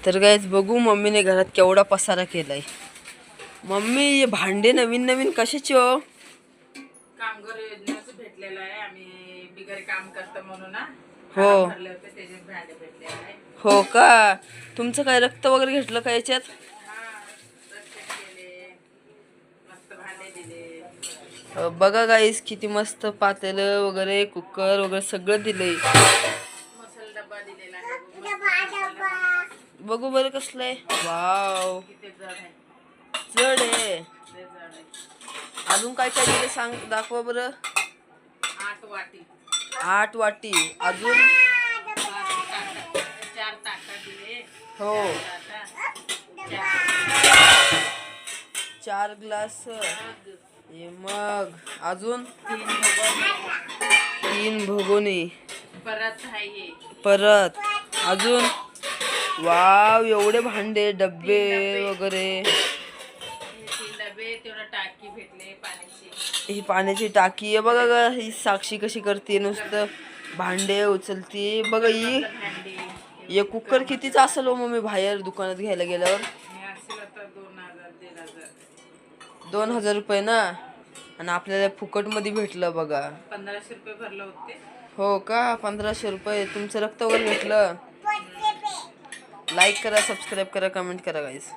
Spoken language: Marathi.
तर गाईज बघू मम्मीने घरात केवढा पसारा केलाय. मम्मी हे भांडे नवीन नवीन कशाचे हो? कामगार योजनेचं भेटलेलं आहे. आम्ही बिगर काम करतो म्हणून ना हो. भरले होते त्याचे भांडे भेटलेले आहे. हो का? तुमचं काय रक्त वगैरे घेतलं का याच्यात? मस्त भांडे दिले. बघा गाईस किती मस्त पातेलं वगैरे कुकर वगैरे सगळं दिलंय. मसाला डब्बा दिलेला आहे. बघू बरं कसलं आहे. वाव किती जड आहे. जड आहे. लय जड आहे. अजून काय काय दिलं सांग, दाखवा बरं. 8 वाटी 8 वाटी. अजून 4 ताटा दिले. हो 4 ग्लास. हे मग अजून 3 भगोनी. परत आहे परत अजून. वाव एवढे भांडे डब्बे वगैरे. 3 डबे. तेवढं टाकी भेटले पाण्याची. ही पाण्याची टाकी आहे बघा ग. ही साक्षी कशी करते, नुसतं भांडे उचलती बघा. ही भांडी हे कुकर कितीच असेल हो मम्मी बाहेर दुकानात घ्यायला गेल्यावर? हे असेल आता 2000-1500. 2000 रुपये ना. आणि आपल्याला फुकटमध्ये भेटलं बघा. 1500 रुपये भरले होते. हो का? 1500 रुपये. तुमचं रक्त वगैरे भेटलं. लाईक करा, सबस्क्राईब करा, कमेंट करा गाईस.